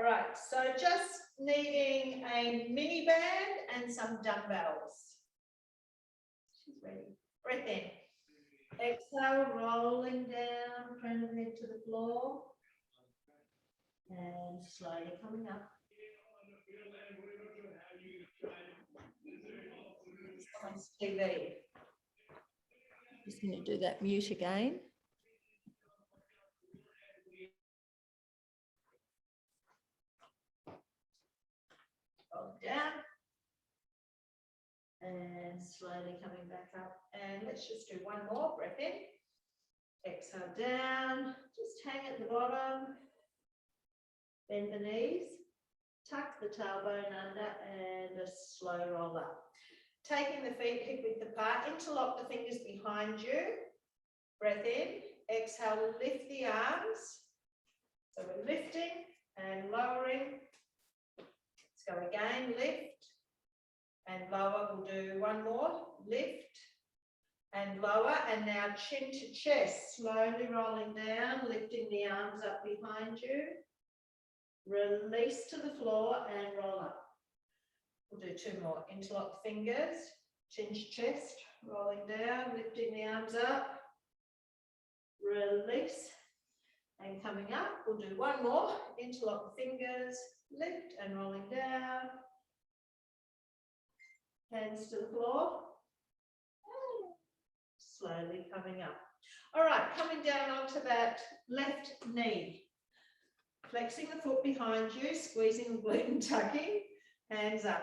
right, so just needing a mini band and some dumbbells. She's ready. Breath in. Exhale, rolling down, front of the head to the floor. And slowly coming up. Someone's TV. Just going to do that mute again. Roll down. And slowly coming back up. And let's just do one more. Breath in. Exhale down. Just hang at the bottom. Bend the knees. Tuck the tailbone under and a slow roll up. Taking the feet hip width apart. Interlock the fingers behind you. Breath in. Exhale, lift the arms. So we're lifting and lowering. Let's go again. Lift and lower. We'll do one more. Lift and lower. And now chin to chest. Slowly rolling down, lifting the arms up behind you. Release to the floor and roll up. We'll do two more. Interlock fingers, chin to chest, rolling down, lifting the arms up. Release and coming up. We'll do one more. Interlock the fingers, lift and rolling down. Hands to the floor. Slowly coming up. All right, coming down onto that left knee. Flexing the foot behind you, squeezing the glute and tucking. Hands up.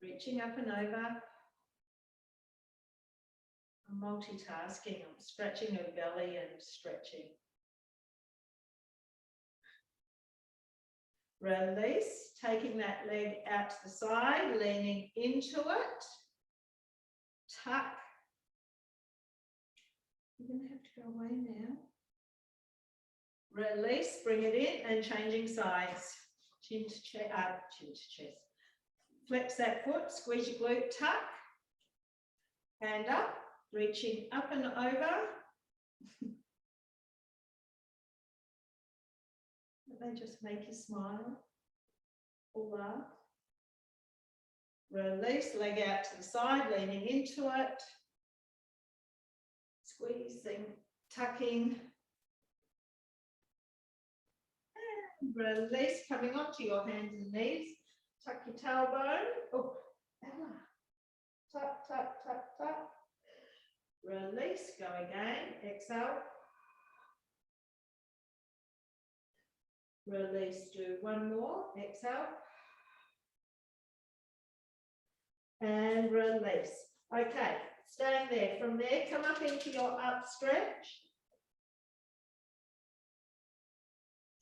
Reaching up and over. I'm multitasking. I'm stretching her belly and stretching. Release. Taking that leg out to the side, leaning into it. Tuck. You're going to have to go away now. Release, bring it in and changing sides. Chin to chest. Flex that foot, squeeze your glute, tuck. Hand up, reaching up and over. They just make you smile or laugh. Release, leg out to the side, leaning into it. Squeezing, tucking. Release, coming onto your hands and knees. Tuck your tailbone. Oh, Ella. Tuck, tuck, tuck, tuck. Release, go again. Exhale. Release, do one more. Exhale. And release. Okay, staying there. From there, come up into your up stretch.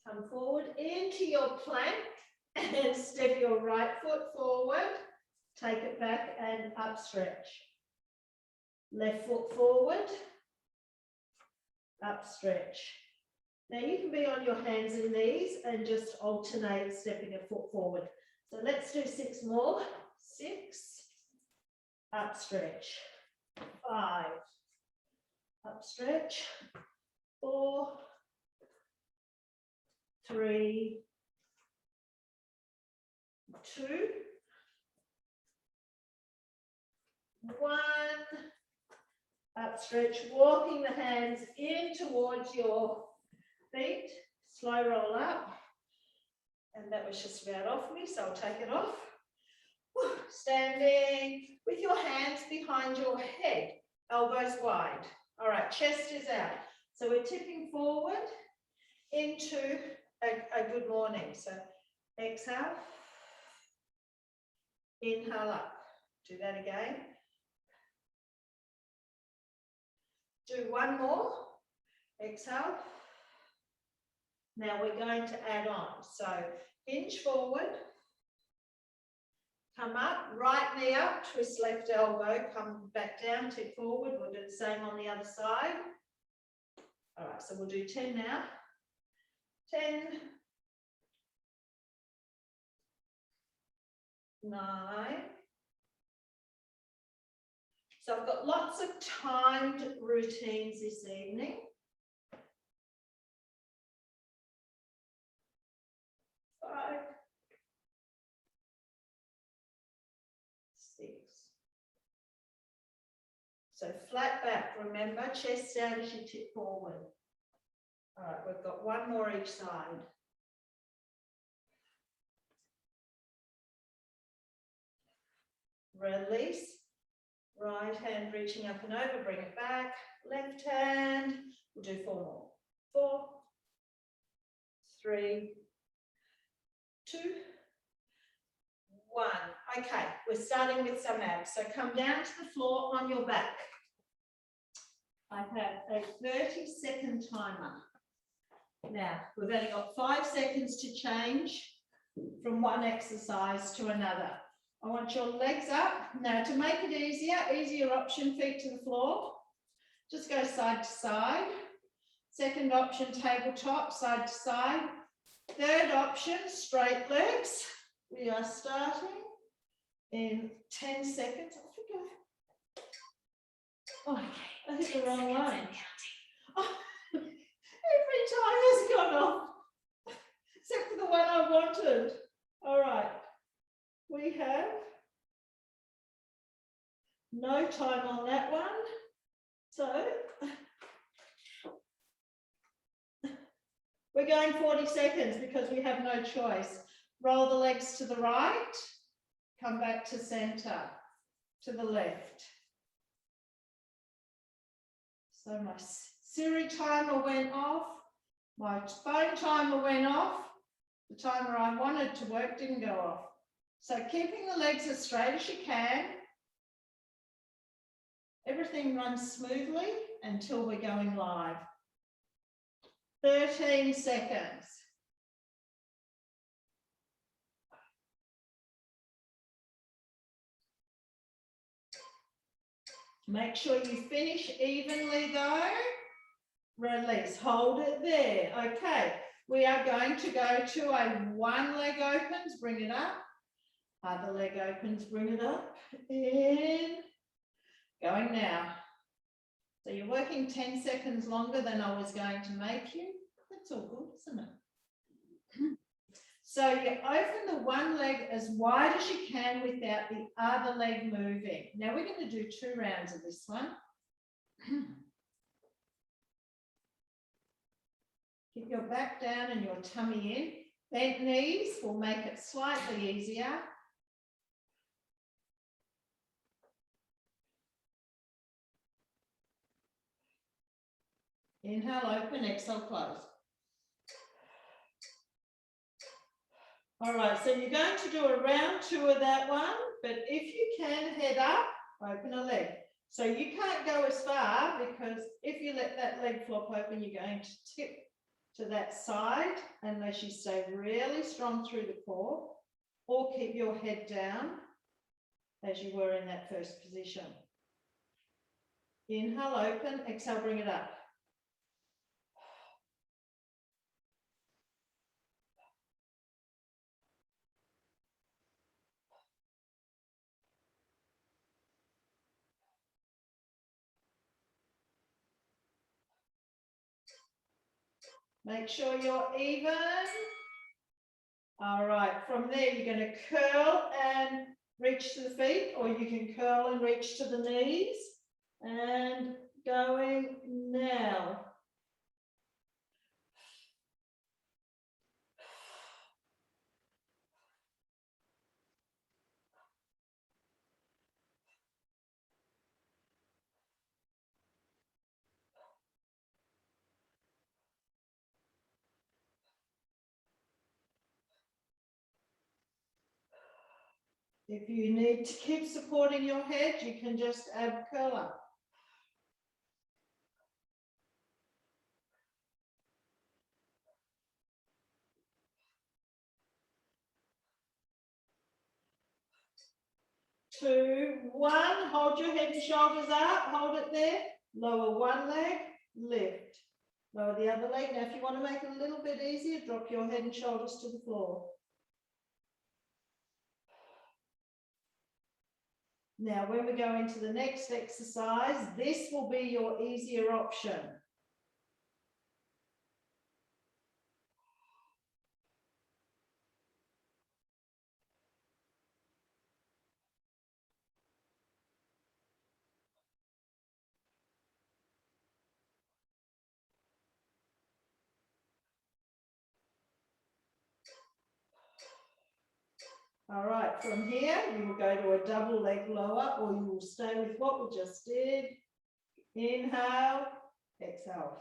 Come forward into your plank and step your right foot forward. Take it back and up stretch. Left foot forward, up stretch. Now you can be on your hands and knees and just alternate stepping a foot forward. So let's do 6 more. 6, up stretch. 5, up stretch. 4, 3, 2, 1, up stretch, walking the hands in towards your feet, slow roll up, and that was just about off me, so I'll take it off. Standing with your hands behind your head, elbows wide. All right, chest is out. So we're tipping forward into a good morning. So exhale, inhale up. Do that again. Do one more. Exhale. Now we're going to add on. So hinge forward. Come up, right knee up, twist left elbow, come back down, tip forward. We'll do the same on the other side. All right, so we'll do 10 now. 10, 9. So I've got lots of timed routines this evening. So flat back, remember, chest down as you tip forward. All right, we've got one more each side. Release. Right hand reaching up and over, bring it back. Left hand, we'll do 4 more. 4, 3, 2, 1. Okay, we're starting with some abs. So come down to the floor on your back. I have a 30-second timer. Now, we've only got 5 seconds to change from one exercise to another. I want your legs up. Now, to make it easier option, feet to the floor. Just go side to side. Second option, tabletop, side to side. Third option, straight legs. We are starting in 10 seconds. Oh, I hit the wrong one. Oh, every time has gone off, except for the one I wanted. All right, we have no time on that one. So we're going 40 seconds because we have no choice. Roll the legs to the right, come back to center, to the left. So my Siri timer went off, my phone timer went off, the timer I wanted to work didn't go off. So keeping the legs as straight as you can, everything runs smoothly until we're going live. 13 seconds. Make sure you finish evenly though. Release, hold it there. Okay, we are going to go to a one leg opens, bring it up. Other leg opens, bring it up. In. Going now. So you're working 10 seconds longer than I was going to make you. That's all good, isn't it? So you open the one leg as wide as you can without the other leg moving. Now we're going to do 2 rounds of this one. Keep your back down and your tummy in. Bent knees will make it slightly easier. Inhale, open, exhale, close. All right, so you're going to do a round 2 of that one, but if you can head up, open a leg. So you can't go as far because if you let that leg flop open, you're going to tip to that side unless you stay really strong through the core or keep your head down as you were in that first position. Inhale, open, exhale, bring it up. Make sure you're even. All right, from there you're going to curl and reach to the feet, or you can curl and reach to the knees. And going now. If you need to keep supporting your head, you can just add curl up. Two, one, hold your head and shoulders up, hold it there, lower one leg, lift. Lower the other leg. Now, if you want to make it a little bit easier, drop your head and shoulders to the floor. Now, when we go into the next exercise, this will be your easier option. All right, from here, you will go to a double leg lower, or you will stay with what we just did. Inhale, exhale.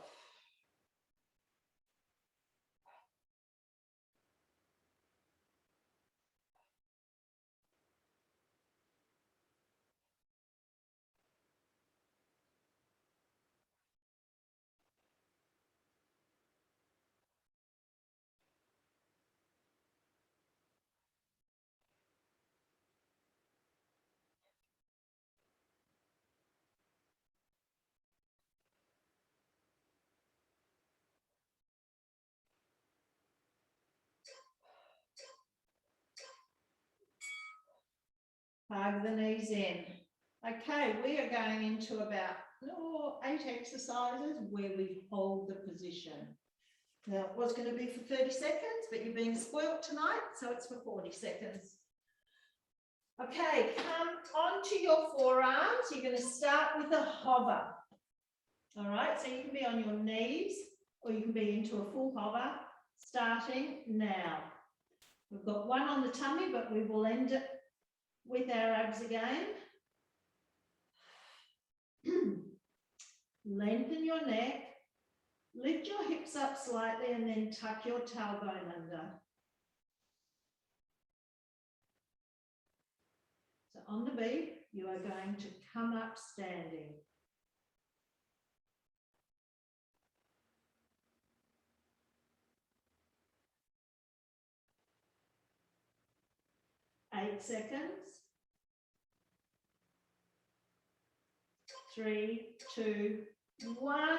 Hug the knees in. Okay, we are going into about 8 exercises where we hold the position. Now, it was going to be for 30 seconds, but you're being spoilt tonight, so it's for 40 seconds. Okay, come onto your forearms. You're going to start with a hover. All right, so you can be on your knees or you can be into a full hover, starting now. We've got one on the tummy, but we will end it with our abs again. Lengthen your neck, lift your hips up slightly and then tuck your tailbone under. So on the beat, you are going to come up standing. Eight seconds. 3, 2, 1.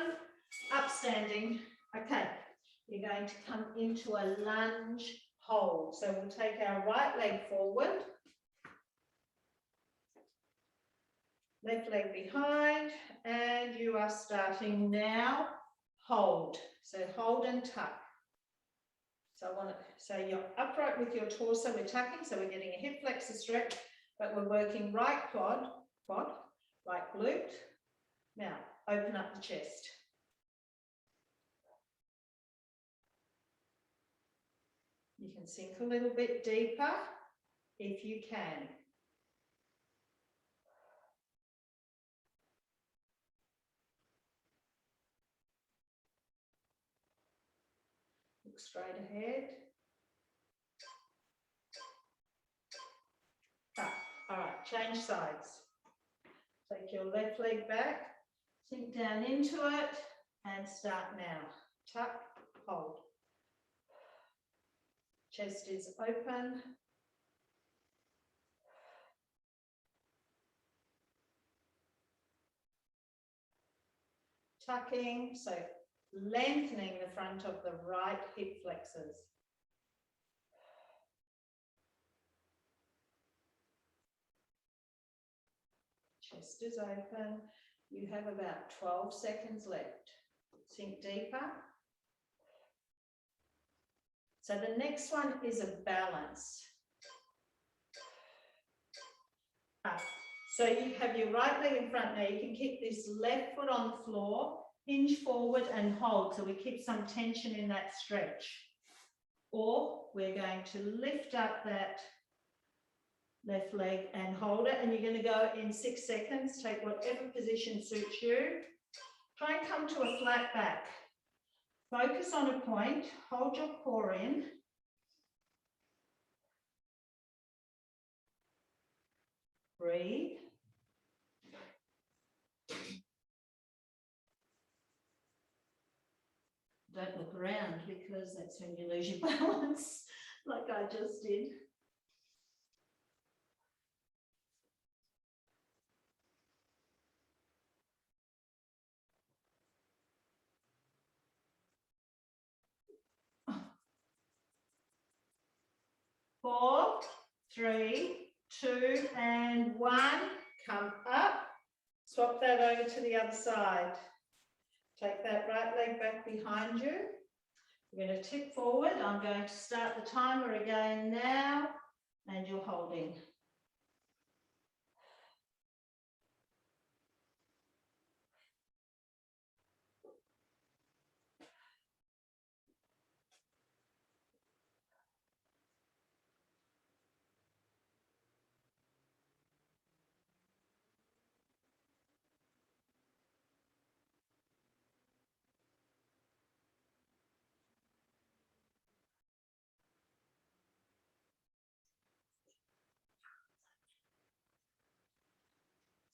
Upstanding. Okay, you're going to come into a lunge hold. So we'll take our right leg forward, left leg behind, and you are starting now. Hold. So hold and tuck. So you're upright with your torso. We're tucking, so we're getting a hip flexor stretch, but we're working right quad, right glute. Now, open up the chest. You can sink a little bit deeper if you can. Look straight ahead. All right, change sides. Take your left leg back, sink down into it, and start now. Tuck, hold. Chest is open. Tucking, so lengthening the front of the right hip flexors. Chest is open. You have about 12 seconds left. Sink deeper. So the next one is a balance. Up. So you have your right leg in front now. You can keep this left foot on the floor, hinge forward and hold. So we keep some tension in that stretch. Or we're going to lift up that left leg and hold it. And you're going to go in 6 seconds. Take whatever position suits you. Try and come to a flat back. Focus on a point. Hold your core in. Breathe. Don't look around because that's when you lose your balance, like I just did. Four, 3, 2, and 1. Come up. Swap that over to the other side. Take that right leg back behind you. You're going to tip forward. I'm going to start the timer again now, and you're holding.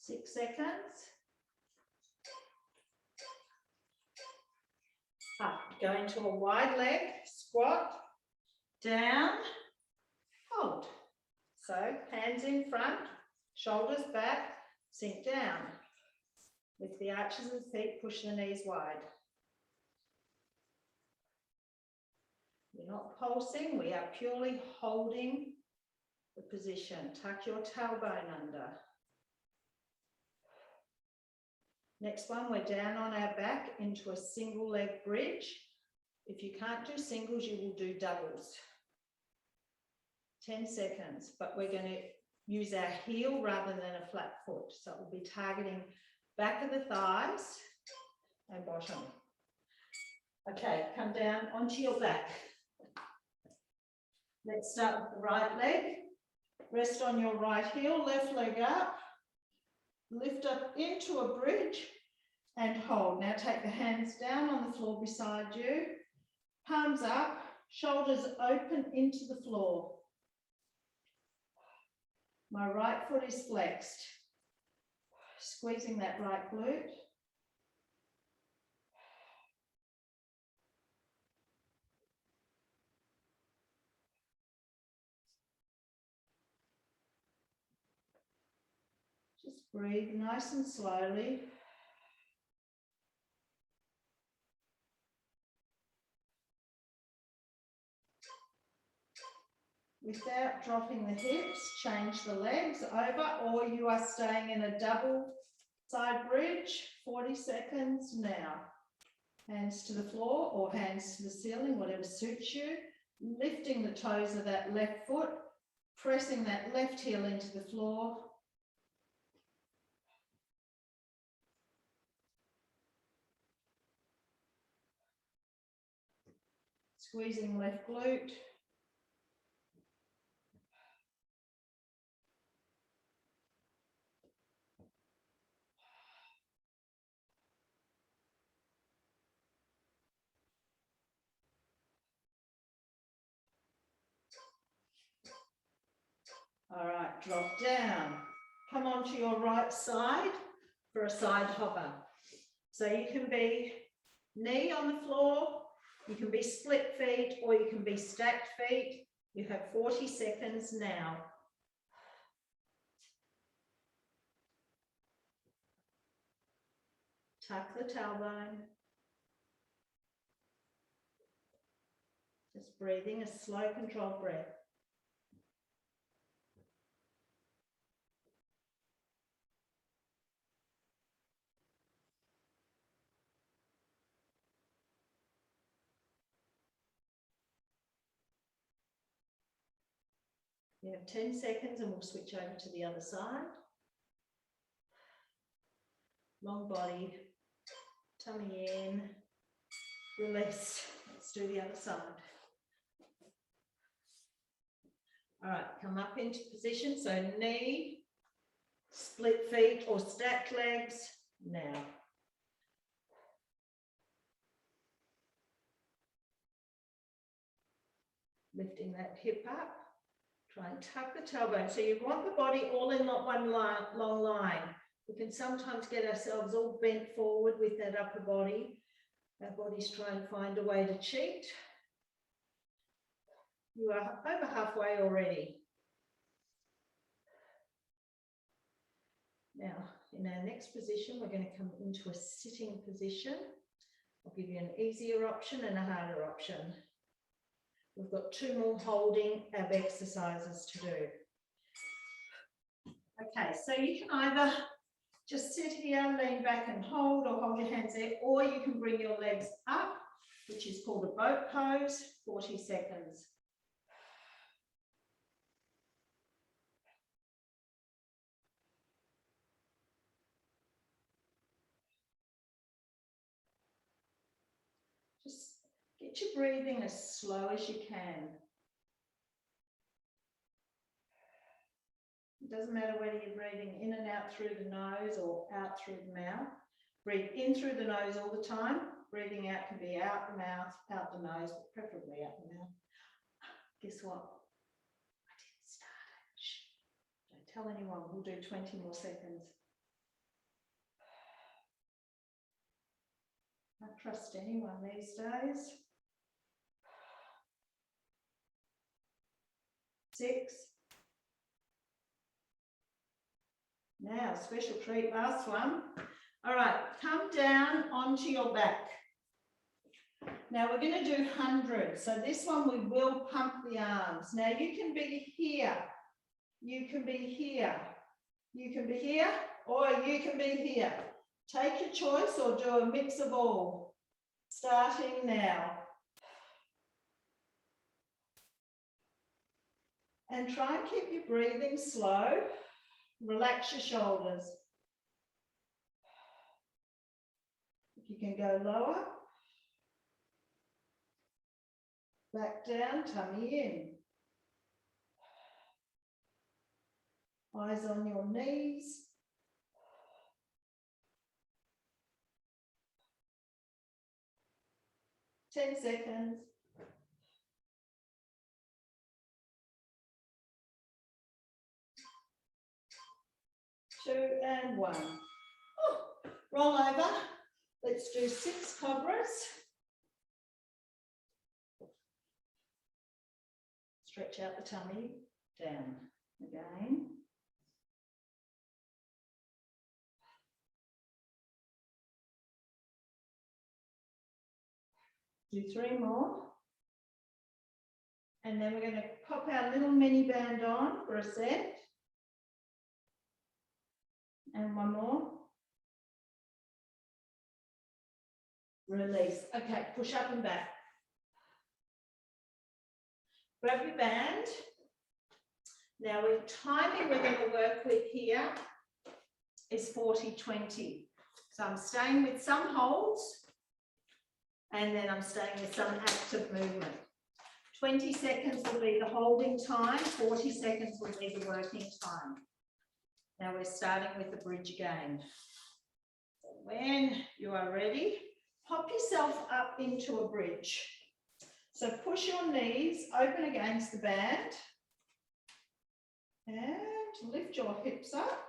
6 seconds. Up, go into a wide leg, squat, down, hold. So hands in front, shoulders back, sink down. Lift the arches of the feet, push the knees wide. We're not pulsing, we are purely holding the position. Tuck your tailbone under. Next one, we're down on our back into a single leg bridge. If you can't do singles, you will do doubles. 10 seconds, but we're going to use our heel rather than a flat foot. So we'll be targeting back of the thighs and bottom. Okay, come down onto your back. Let's start with the right leg. Rest on your right heel, left leg up. Lift up into a bridge and hold. Now take the hands down on the floor beside you. Palms up, shoulders open into the floor. My right foot is flexed. Squeezing that right glute. Just breathe nice and slowly. Without dropping the hips, change the legs over, or you are staying in a double side bridge. 40 seconds now. Hands to the floor or hands to the ceiling, whatever suits you. Lifting the toes of that left foot, pressing that left heel into the floor. Squeezing left glute. All right, drop down. Come onto your right side for a side hover. So you can be knee on the floor, you can be split feet, or you can be stacked feet. You have 40 seconds now. Tuck the tailbone. Just breathing a slow, controlled breath. You have 10 seconds and we'll switch over to the other side. Long body, tummy in, release. Let's do the other side. All right, come up into position. So knee, split feet or stacked legs now. Lifting that hip up. Try and tuck the tailbone. So you want the body all in one long line. We can sometimes get ourselves all bent forward with that upper body. Our bodies try and find a way to cheat. You are over halfway already. Now, in our next position, we're going to come into a sitting position. I'll give you an easier option and a harder option. We've got 2 more holding ab exercises to do. Okay, so you can either just sit here, lean back and hold, or hold your hands there, or you can bring your legs up, which is called a boat pose, 40 seconds. Just get your breathing as slow as you can. It doesn't matter whether you're breathing in and out through the nose or out through the mouth. Breathe in through the nose all the time. Breathing out can be out the mouth, out the nose, but preferably out the mouth. Guess what? I didn't start it. Shh. Don't tell anyone. We'll do 20 more seconds. trust anyone these days. 6. Now, special treat, last one. All right, come down onto your back. Now we're going to do 100. So this one we will pump the arms. Now you can be here, you can be here, you can be here, or you can be here. Take your choice or do a mix of all. Starting now. And try and keep your breathing slow. Relax your shoulders. If you can go lower. Back down, tummy in. Eyes on your knees. Ten seconds. 2 and 1. Oh, roll over. Let's do 6 cobras. Stretch out the tummy, down again. Do 3 more. And then we're going to pop our little mini band on for a set. And 1 more. Release. Okay, push up and back. Grab your band. Now we're timing we're going to work with here is 40-20. So I'm staying with some holds and then I'm staying with some active movement. 20 seconds will be the holding time, 40 seconds will be the working time. Now we're starting with the bridge again. So when you are ready, pop yourself up into a bridge. So push your knees open against the band and lift your hips up.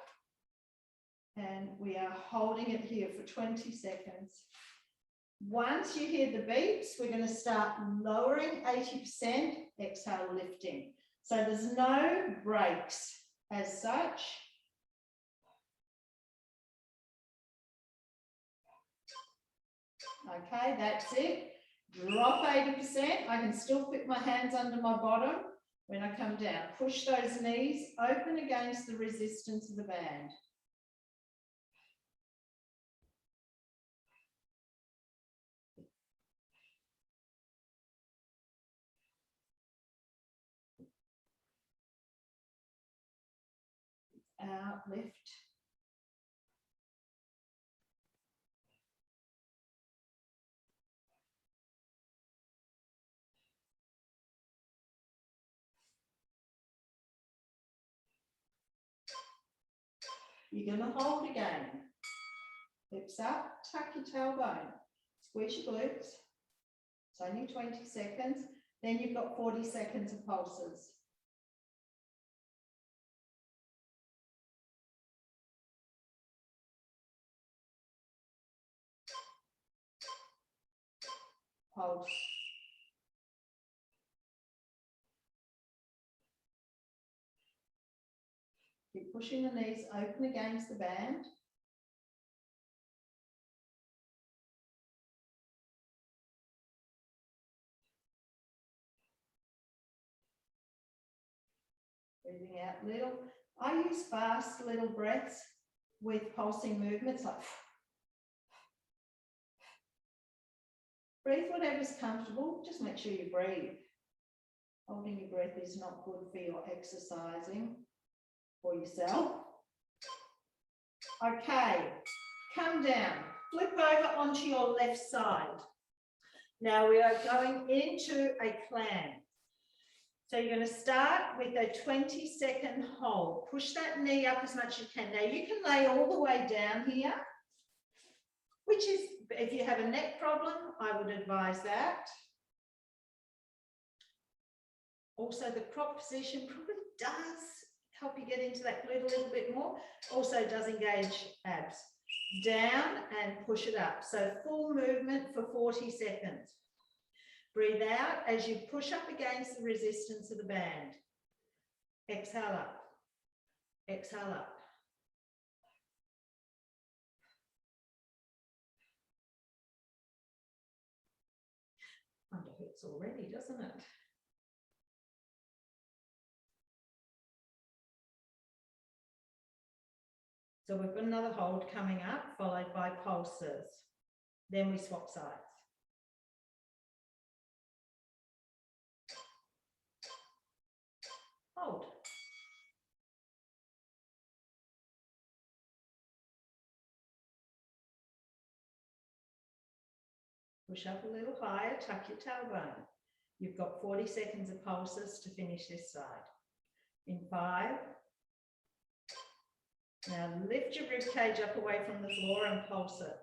And we are holding it here for 20 seconds. Once you hear the beeps, we're going to start lowering 80%, exhale, lifting. So there's no breaks as such. Okay, that's it. Drop 80%. I can still put my hands under my bottom when I come down. Push those knees open against the resistance of the band. Out, lift. You're going to hold again. Hips up, tuck your tailbone, squeeze your glutes. It's only 20 seconds. Then you've got 40 seconds of pulses. Pulse. Keep pushing the knees open against the band. Breathing out little. I use fast little breaths with pulsing movements like breathe whatever's comfortable. Just make sure you breathe. Holding your breath is not good for your exercising for yourself. Okay, come down. Flip over onto your left side. Now we are going into a clam. So you're going to start with a 20-second hold. Push that knee up as much as you can. Now you can lay all the way down here, which is, if you have a neck problem, I would advise that. Also, the prop position probably does help you get into that glute a little bit more. Also does engage abs. down and push it up. So full movement for 40 seconds. Breathe out as you push up against the resistance of the band. Exhale up. Exhale up. Under hurts already, doesn't it? So we've got another hold coming up, followed by pulses. Then we swap sides. Hold. Push up a little higher, tuck your tailbone. You've got 40 seconds of pulses to finish this side. In 5. Now lift your rib cage up away from the floor and pulse it.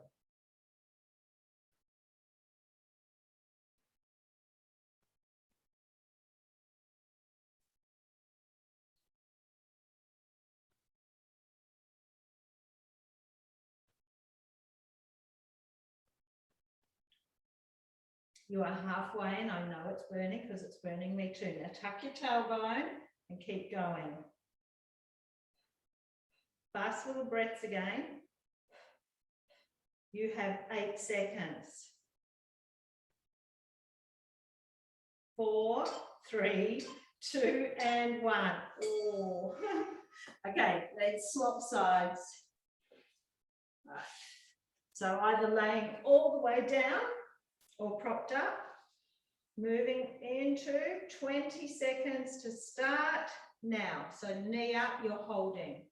You are halfway and I know it's burning because it's burning me too. Now tuck your tailbone and keep going. Fast little breaths again. You have 8 seconds. 4, 3, 2, and 1. Oh. Okay, let's swap sides. Right. So either laying all the way down or propped up. Moving into 20 seconds to start now. So knee up, you're holding.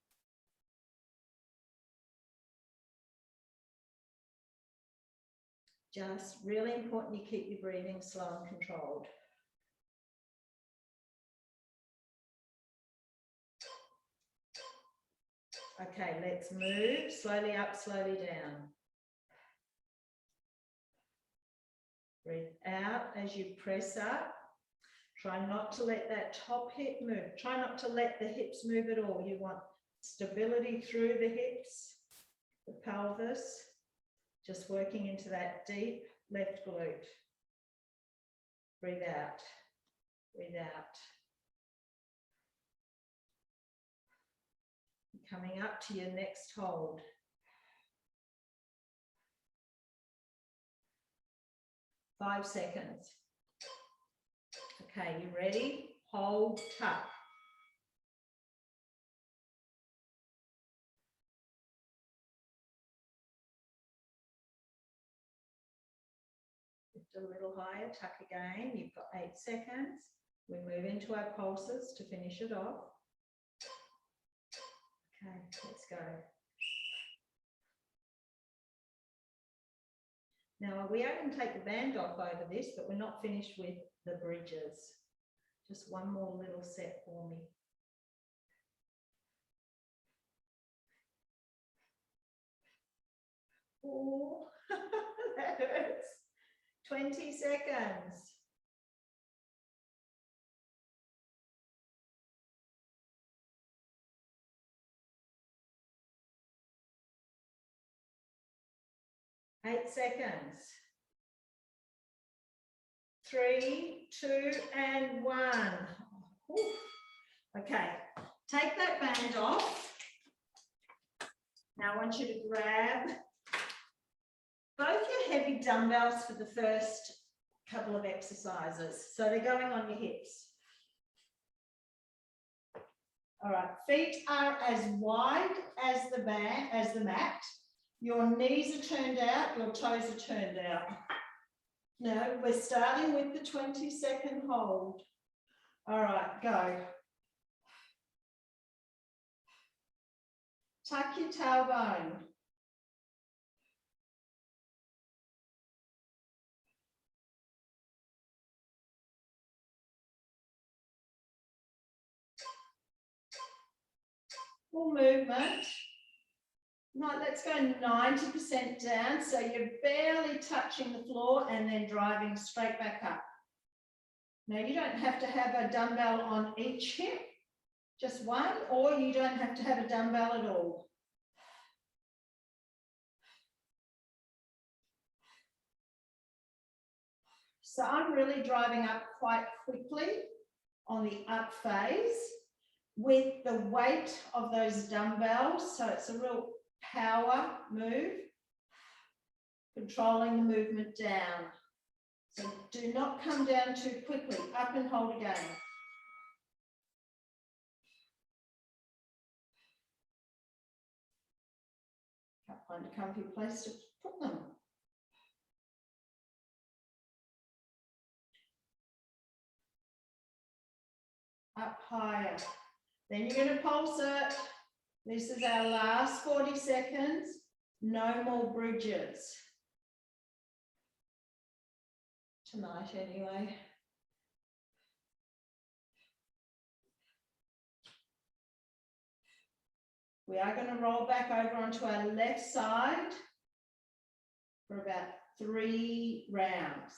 Just really important you keep your breathing slow and controlled. Okay, let's move slowly up, slowly down. Breathe out as you press up. Try not to let that top hip move. Try not to let the hips move at all. You want stability through the hips, the pelvis, just working into that deep left glute. Breathe out. Breathe out. Coming up to your next hold. Five seconds. Okay, you ready? Hold, tuck. Lift a little higher, tuck again. You've got 8 seconds. We move into our pulses to finish it off. Okay, let's go. Now, we are going to take the band off over this, but we're not finished with the bridges. Just one more little set for me. Oh, that hurts. 20 seconds. Eight seconds. 3, 2, and 1. Ooh. Okay, take that band off. Now I want you to grab both your heavy dumbbells for the first couple of exercises. So they're going on your hips. All right, feet are as wide as the mat. Your knees are turned out, your toes are turned out. Now we're starting with the 20-second hold. All right, go. Tuck your tailbone. Full movement. Right, let's go 90% down. So you're barely touching the floor and then driving straight back up. Now you don't have to have a dumbbell on each hip, just one, or you don't have to have a dumbbell at all. So I'm really driving up quite quickly on the up phase with the weight of those dumbbells. So it's a real power move, controlling the movement down. So do not come down too quickly. Up and hold again. Can't find a comfy place to put them. Up higher. Then you're going to pulse it. This is our last 40 seconds. No more bridges. Tonight anyway. We are going to roll back over onto our left side for about 3 rounds.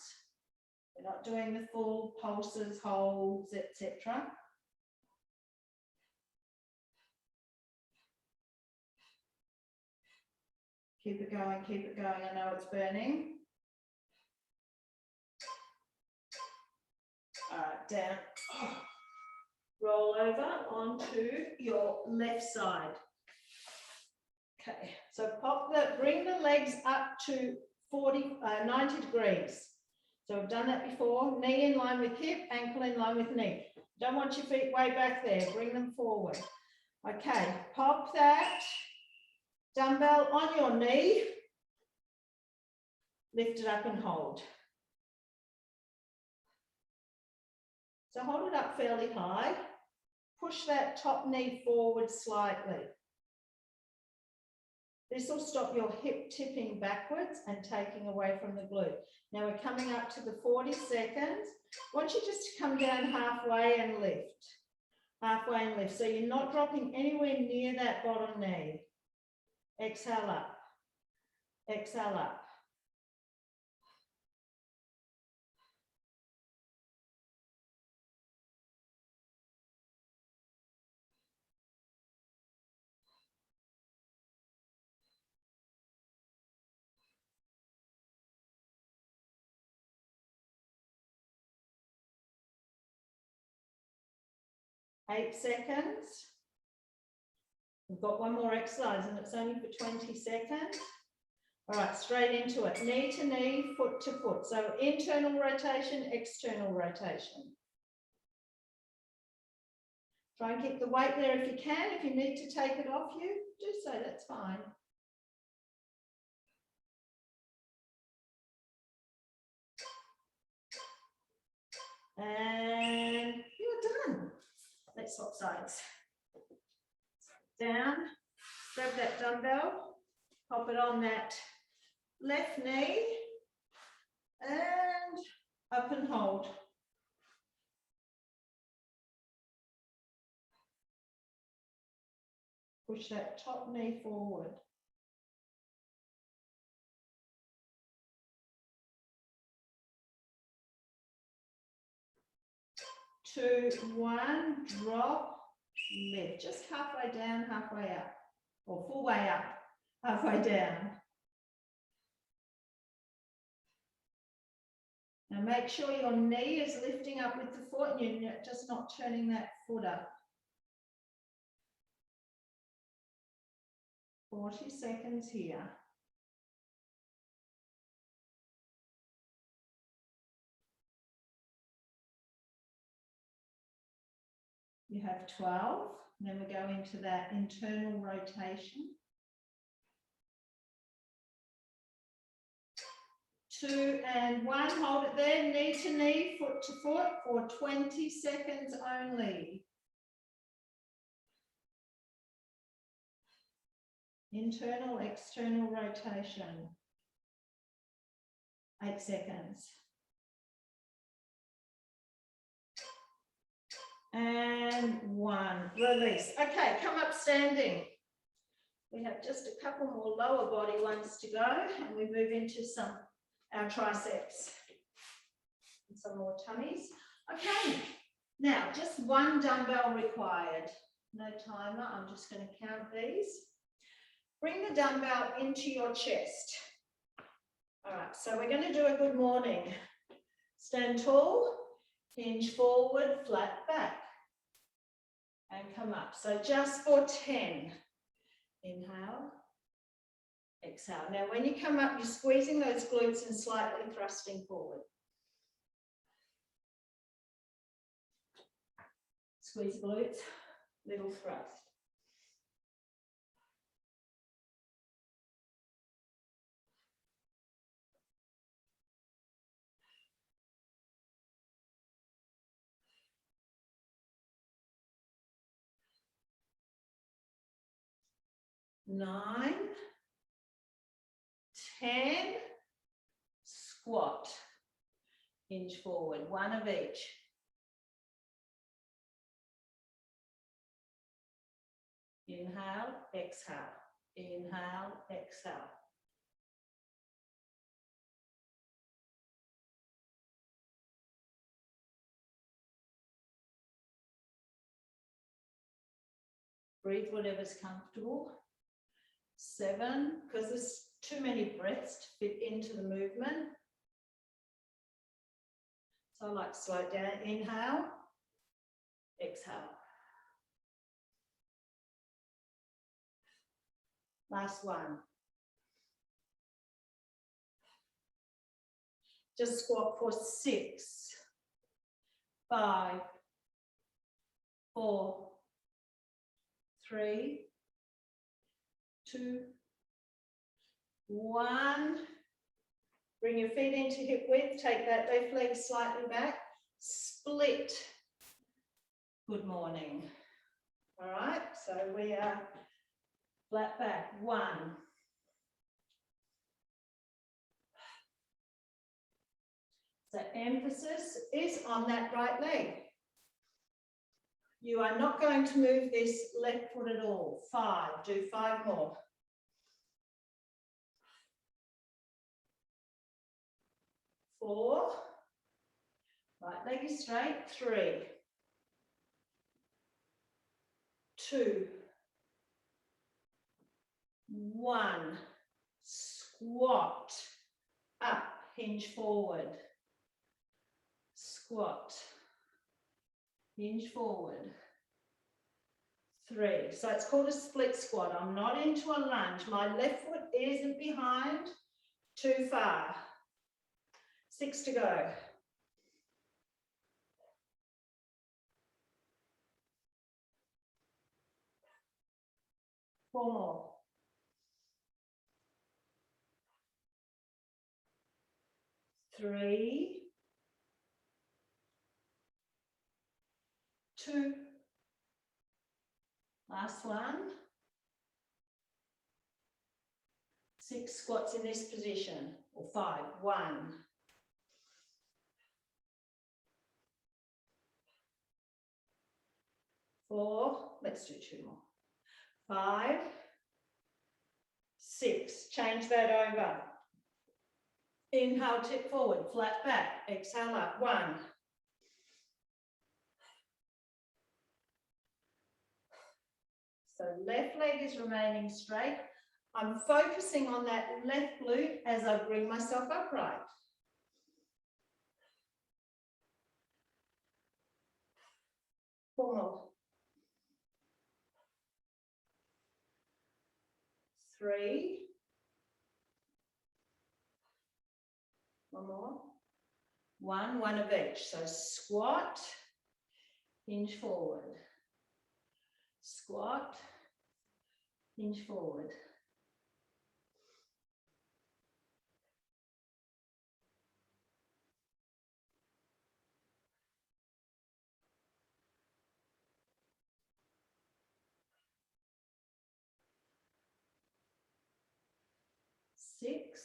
We're not doing the full pulses, holds, etc. Keep it going, keep it going. I know it's burning. All right, down. Roll over onto your left side. Okay, so bring the legs up to 90 degrees. So we've done that before. Knee in line with hip, ankle in line with knee. Don't want your feet way back there. Bring them forward. Okay, pop that dumbbell on your knee. Lift it up and hold. So hold it up fairly high. Push that top knee forward slightly. This will stop your hip tipping backwards and taking away from the glute. Now we're coming up to the 40 seconds. I want you just to come down halfway and lift. Halfway and lift. So you're not dropping anywhere near that bottom knee. Exhale up. Exhale up. Eight seconds. We've got one more exercise and it's only for 20 seconds. All right, straight into it. Knee to knee, foot to foot. So internal rotation, external rotation. Try and keep the weight there if you can. If you need to take it off you, do so, that's fine. And you're done. Let's swap sides. Down, grab that dumbbell, pop it on that left knee, and up and hold. Push that top knee forward. 2, 1, drop, lift. Just halfway down, halfway up, or full way up, halfway down. Now make sure your knee is lifting up with the foot and you're just not turning that foot up. 40 seconds here. You have 12, and then we go into that internal rotation. 2 and 1, hold it there, knee to knee, foot to foot for 20 seconds only. Internal, external rotation. 8 seconds. And 1, release. Okay, come up standing. We have just a couple more lower body ones to go, and we move into our triceps and some more tummies. Okay, now just 1 dumbbell required. No timer, I'm just going to count these. Bring the dumbbell into your chest. All right, so we're going to do a good morning. Stand tall, hinge forward, flat back. And come up. So just for 10. Inhale. Exhale. Now when you come up, you're squeezing those glutes and slightly thrusting forward. Squeeze glutes, little thrust. Nine, 10, squat, hinge forward, one of each. Inhale, exhale, inhale, exhale. Breathe whatever's comfortable. 7, because there's too many breaths to fit into the movement. So I like to slow it down. Inhale, exhale. Last one. Just squat for 6, 5, 4, 3, 2, 1. Bring your feet into hip width. Take that left leg slightly back. Split. Good morning. All right, so we are flat back. 1. So emphasis is on that right leg. You are not going to move this left foot at all. 5, do 5 more. 4, right leg is straight. 3, 2, 1, squat, up, hinge forward, squat, hinge forward. 3, so it's called a split squat. I'm not into a lunge. My left foot isn't behind, too far. 6 to go. 4 more. 3, 2, last one. 6 squats in this position, or 5, 1. 4, let's do 2 more. 5, 6, change that over. Inhale, tip forward, flat back, exhale up, 1. So left leg is remaining straight. I'm focusing on that left glute as I bring myself upright. 4 more. 3. 1 more. 1, 1 of each. So squat, hinge forward. Squat, hinge forward. Six.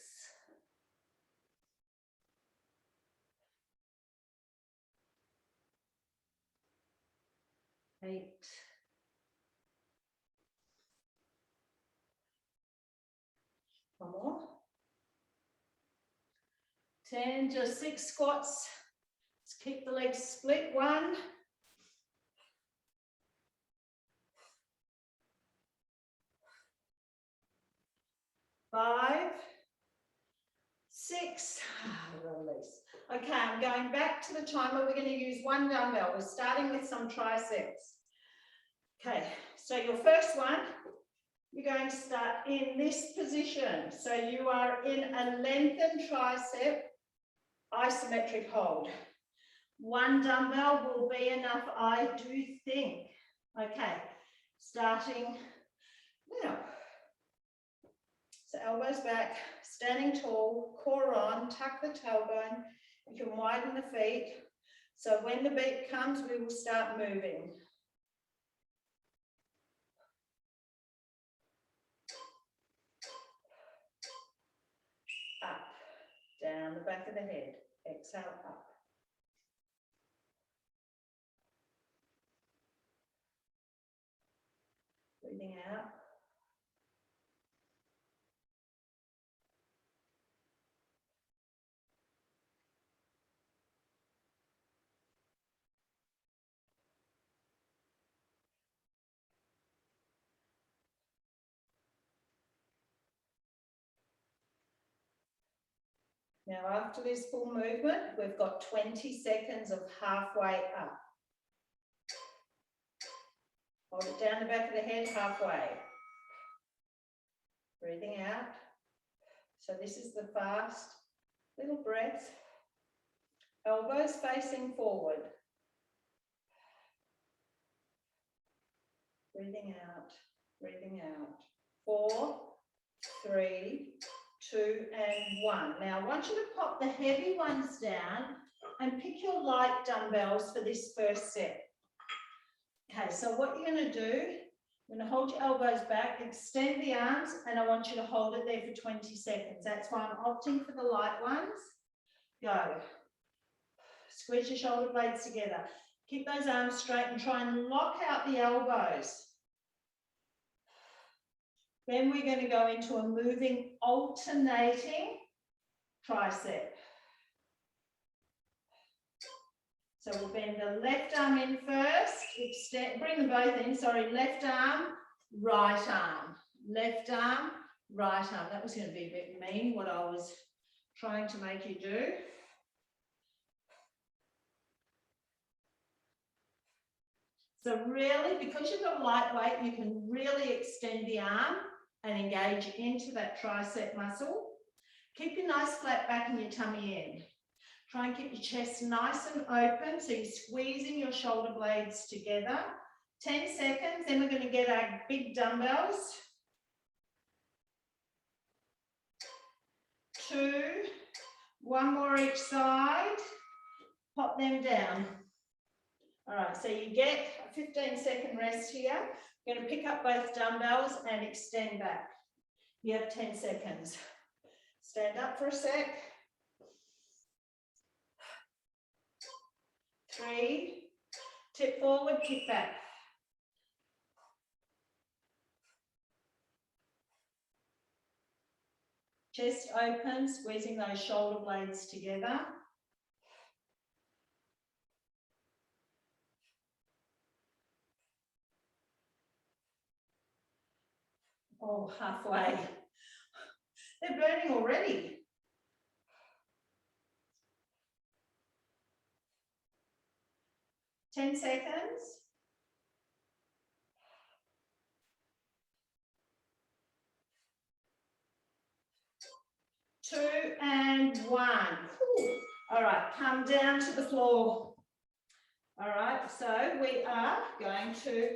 8. 1 more. 10, just 6 squats. Let's keep the legs split. 1. 5, 6, release. Okay, I'm going back to the timer. We're going to use one dumbbell. We're starting with some triceps. Okay, so your first one, you're going to start in this position. So you are in a lengthened tricep isometric hold. One dumbbell will be enough, I do think. Okay, starting now. So elbows back, standing tall, core on, tuck the tailbone. You can widen the feet. So when the beat comes, we will start moving. Up, down the back of the head. Exhale, up. Breathing out. Now, after this full movement, we've got 20 seconds of halfway up. Hold it down the back of the head, halfway. Breathing out. So this is the fast little breath. Elbows facing forward. Breathing out, breathing out. 4, 3, 2, and 1. Now, I want you to pop the heavy ones down and pick your light dumbbells for this first set. Okay, so what you're going to do, you're going to hold your elbows back, extend the arms, and I want you to hold it there for 20 seconds. That's why I'm opting for the light ones. Go. Squeeze your shoulder blades together. Keep those arms straight and try and lock out the elbows. Then we're going to go into a moving, alternating tricep. So we'll bend the left arm in first, extend, bring them both in, sorry, left arm, right arm, left arm, right arm. That was going to be a bit mean, what I was trying to make you do. So really, because you've got a lightweight, you can really extend the arm and engage into that tricep muscle. Keep your nice flat back and your tummy in. Try and keep your chest nice and open, so you're squeezing your shoulder blades together. 10 seconds, then we're going to get our big dumbbells. 2, 1 more each side. Pop them down. All right, so you get a 15-second rest here. You're going to pick up both dumbbells and extend back. You have 10 seconds. Stand up for a sec. 3, tip forward, kick back. Chest open, squeezing those shoulder blades together. Oh, halfway. They're burning already. Ten seconds. 2 and 1. Whew. All right, come down to the floor. All right, so we are going to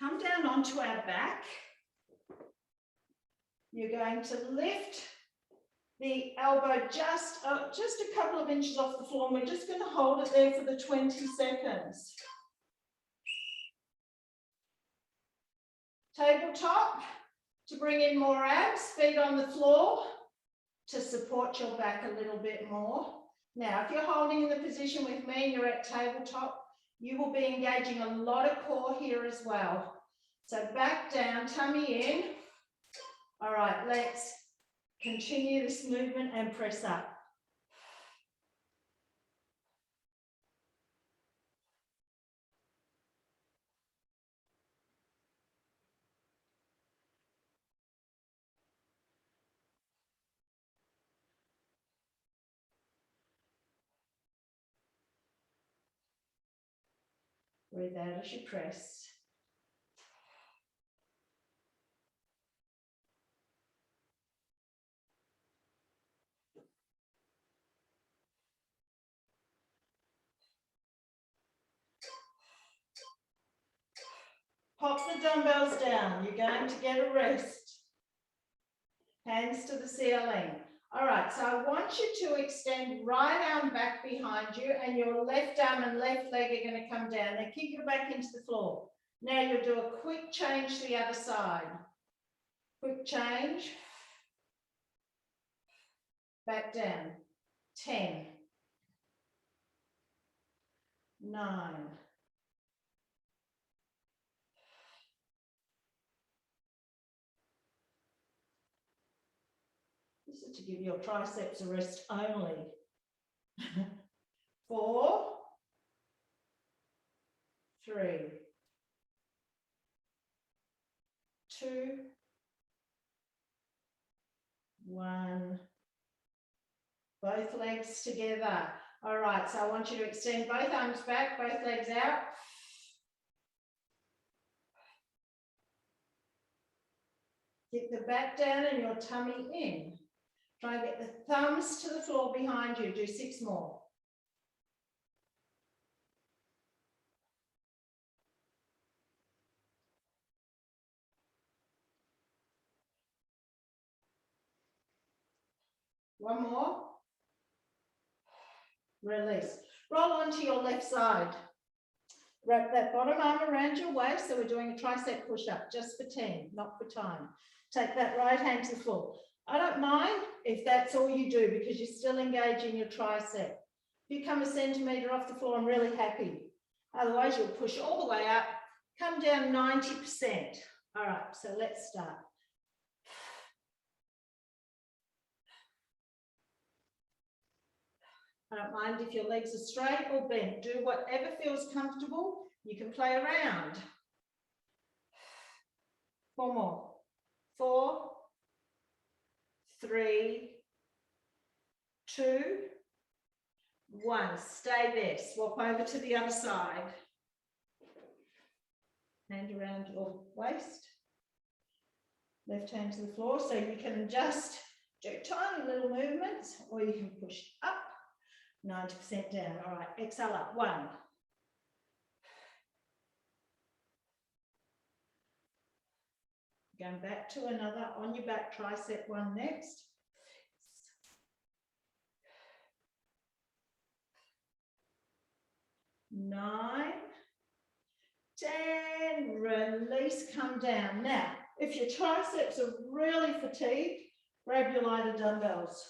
come down onto our back. You're going to lift the elbow just a couple of inches off the floor, and we're just going to hold it there for the 20 seconds. Tabletop to bring in more abs, feet on the floor to support your back a little bit more. Now, if you're holding in the position with me and you're at tabletop, you will be engaging a lot of core here as well. So back down, tummy in. All right, let's continue this movement and press up. Breathe out as you press. Pop the dumbbells down. You're going to get a rest. Hands to the ceiling. All right, so I want you to extend right arm back behind you, and your left arm and left leg are going to come down. Then kick your back into the floor. Now you'll do a quick change to the other side. Quick change. Back down. 10. 9. 'This is to give your triceps a rest only. 4, 3, 2, 1. Both legs together. All right, so I want you to extend both arms back, both legs out. Get the back down and your tummy in. Try and get the thumbs to the floor behind you. Do 6 more. One more. Release. Roll onto your left side. Wrap that bottom arm around your waist. So we're doing a tricep push-up just for 10, not for time. Take that right hand to the floor. I don't mind if that's all you do because you're still engaging your tricep. If you come a centimetre off the floor, I'm really happy. Otherwise, you'll push all the way up, come down 90%. All right, so let's start. I don't mind if your legs are straight or bent. Do whatever feels comfortable. You can play around. 4 more. 4, 3, 2, 1. Stay there. Swap over to the other side. Hand around your waist. Left hand to the floor. So you can just do tiny little movements, or you can push up. 90% down. All right, exhale up. 1. Going back to another on your back tricep one next. 9, 10, release, come down. Now, if your triceps are really fatigued, grab your lighter dumbbells.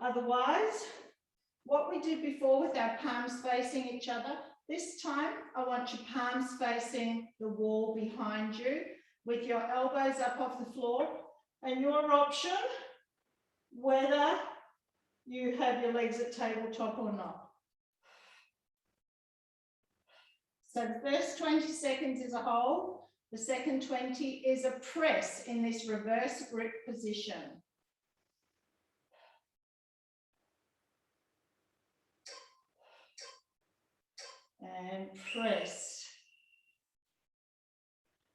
Otherwise, what we did before with our palms facing each other, this time I want your palms facing the wall behind you with your elbows up off the floor, and your option, whether you have your legs at tabletop or not. So the first 20 seconds is a hold, the second 20 is a press in this reverse grip position. And press.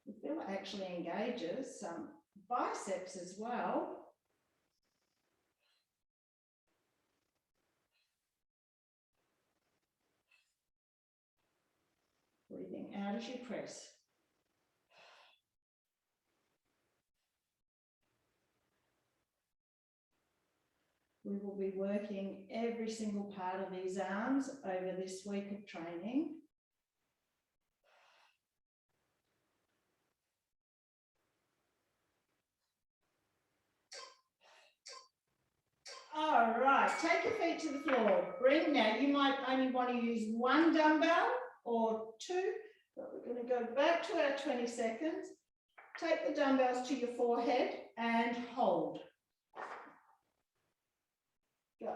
The feel actually engages some biceps as well. Breathing out as you press. We will be working every single part of these arms over this week of training. All right, take your feet to the floor. Bring now, you might only want to use 1 dumbbell or 2, but we're going to go back to our 20 seconds. Take the dumbbells to your forehead and hold. Go.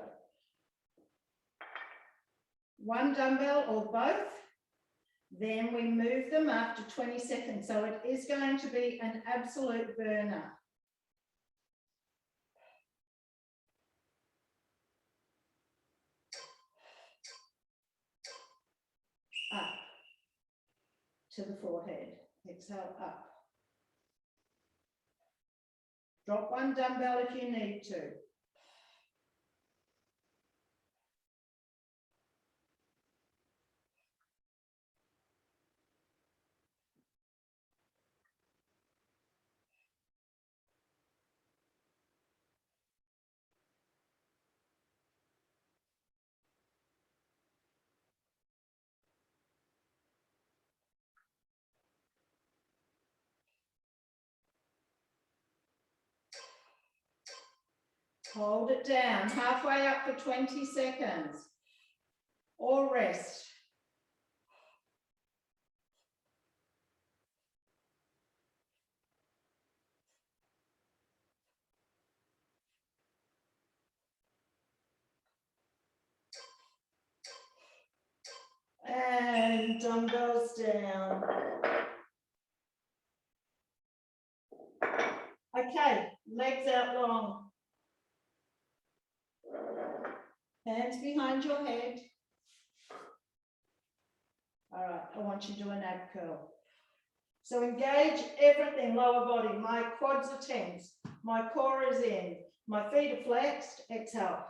1 dumbbell or both. Then we move them after 20 seconds. So it is going to be an absolute burner. Up. to the forehead. Exhale up. Drop one dumbbell if you need to. Hold it down, halfway up for 20 seconds. Or rest. And dumbbells down. Okay, legs out long. Hands behind your head. All right, I want you to do an ab curl. So engage everything, lower body. My quads are tense. My core is in. My feet are flexed. Exhale.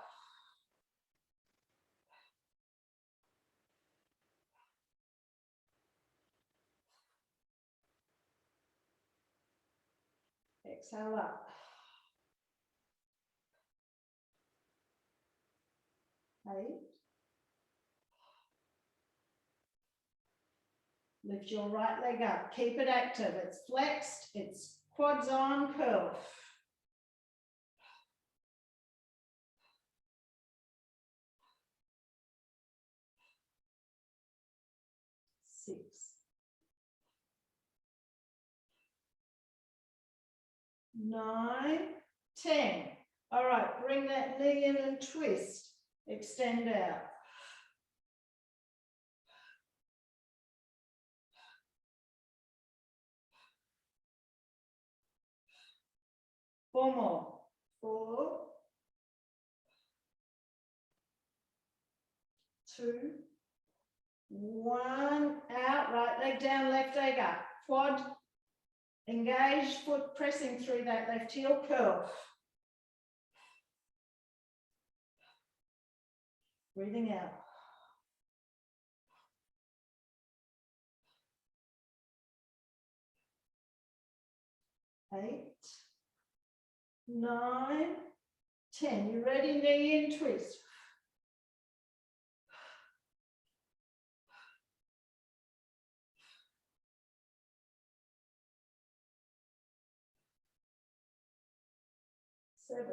Exhale up. 8. Lift your right leg up. Keep it active. It's flexed. It's quads on, curl. 6. 9, 10. All right, bring that knee in and twist. Extend out. 4 more. 4, 2, 1. Out, right leg down, left leg up. Quad engaged, foot pressing through that left heel, curl. Breathing out. 8, 9, 10. You ready? Knee in, twist. 7.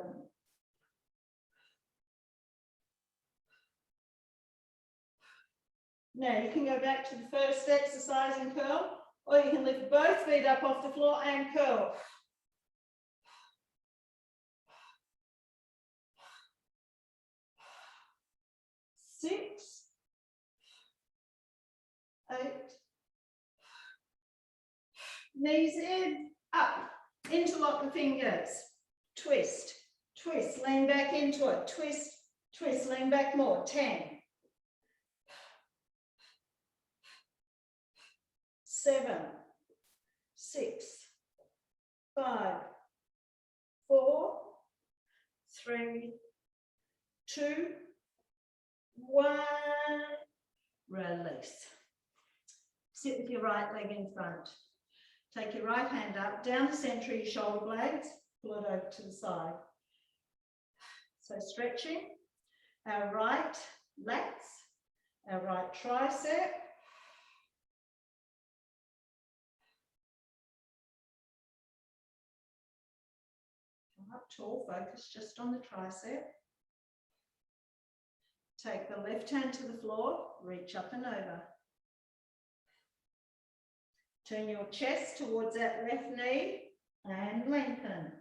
Now you can go back to the first exercise and curl, or you can lift both feet up off the floor and curl. 6, 8, knees in, up, interlock the fingers, twist, twist, lean back into it, twist, twist, lean back more, 10, 7, 6, 5, 4, 3, 2, 1, release. Sit with your right leg in front. Take your right hand up, down the centre of your shoulder blades, pull it over to the side. So stretching our right lats, our right tricep. Come up tall, focus just on the tricep. Take the left hand to the floor, reach up and over. Turn your chest towards that left knee and lengthen.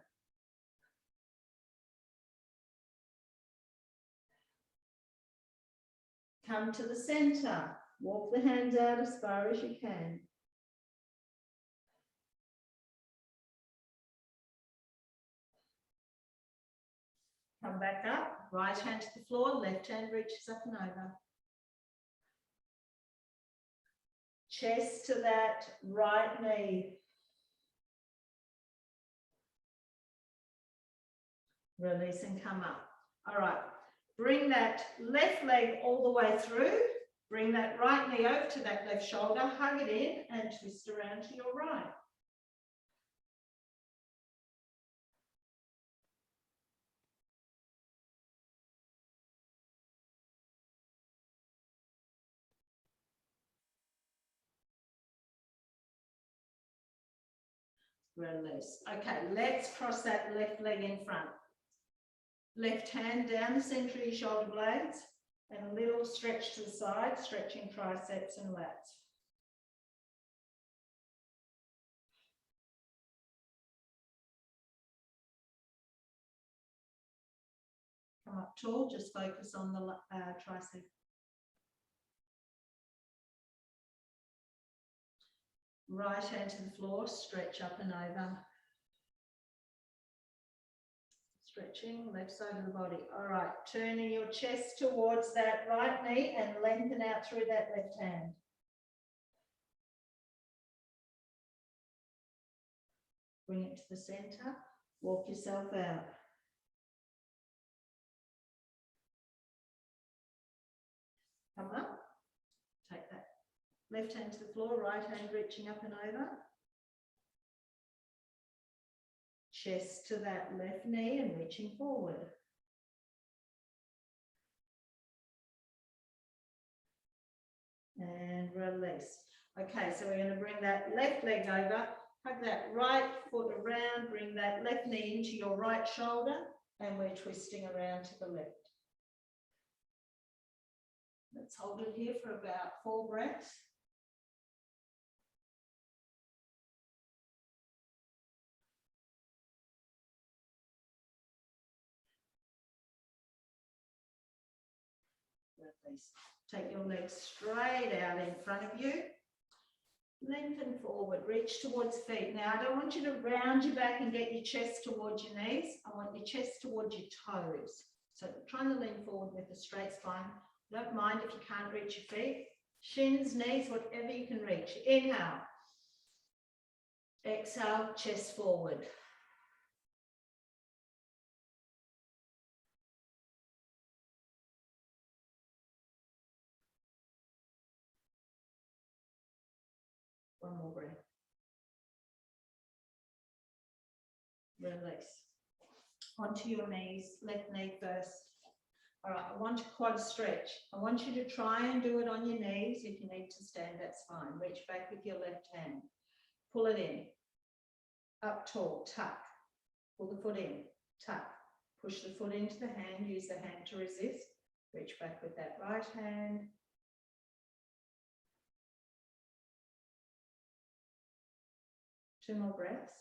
Come to the center. Walk the hands out as far as you can. Come back up, right hand to the floor, left hand reaches up and over. Chest to that right knee. Release and come up. All right, bring that left leg all the way through. Bring that right knee over to that left shoulder, hug it in and twist around to your right. Release. Okay, let's cross that left leg in front. Left hand down the center of your shoulder blades and a little stretch to the side, stretching triceps and lats. Come up tall, just focus on the tricep. Right hand to the floor, stretch up and over. Stretching left side of the body. All right, turning your chest towards that right knee and lengthen out through that left hand. Bring it to the center, walk yourself out. Come up, take that left hand to the floor, right hand reaching up and over. Chest to that left knee and reaching forward. And release. Okay, so we're going to bring that left leg over, hug that right foot around, bring that left knee into your right shoulder, and we're twisting around to the left. Let's hold it here for about 4 breaths. Release. Take your legs straight out in front of you. Lengthen forward, reach towards feet. Now, I don't want you to round your back and get your chest towards your knees. I want your chest towards your toes. So trying to lean forward with a straight spine. Don't mind if you can't reach your feet. Shins, knees, whatever you can reach. Inhale. Exhale, chest forward. One more breath. Release. Onto your knees, left knee first. All right, I want a quad stretch. I want you to try and do it on your knees. If you need to stand, that's fine. Reach back with your left hand. Pull it in. Up tall, tuck. Pull the foot in, tuck. Push the foot into the hand, use the hand to resist. Reach back with that right hand. Two more breaths.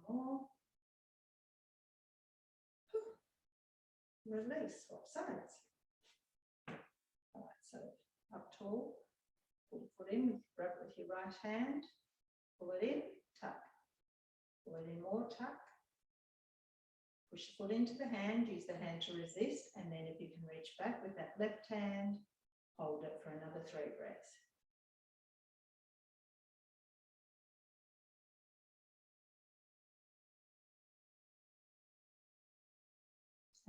One more. Release, swap sides. All right, so up tall, pull the foot in, grab with your right hand, pull it in, tuck. Pull it in more, tuck. Push the foot into the hand, use the hand to resist, and then if you can reach back with that left hand, hold it for another 3 breaths.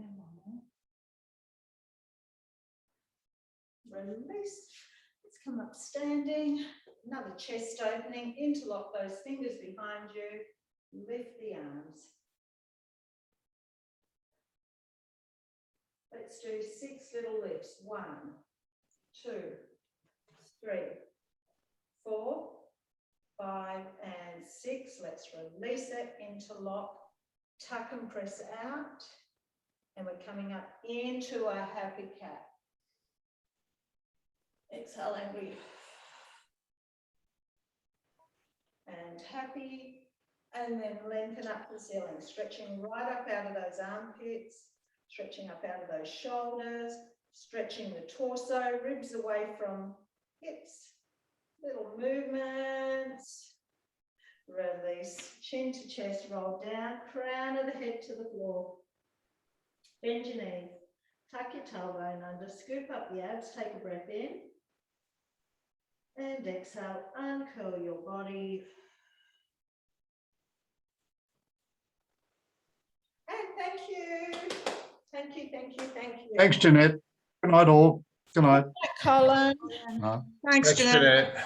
And one more. Release. Let's come up standing. Another chest opening. Interlock those fingers behind you. Lift the arms. Let's do 6 little lifts. 1, 2, 3, 4, 5, and 6. Let's release it. Interlock. Tuck and press out. And we're coming up into a happy cat. Exhale, angry. And happy. And then lengthen up the ceiling, stretching right up out of those armpits, stretching up out of those shoulders, stretching the torso, ribs away from hips. Little movements. Release, chin to chest, roll down, crown of the head to the floor. Bend your knees. tuck your tailbone under, scoop up the abs, take a breath in. And exhale, uncurl your body. And thank you. Thank you, thank you, thank you. Thanks, Jeanette. Good night, all. Good night. Colin. No. Thanks, Jeanette. Jeanette.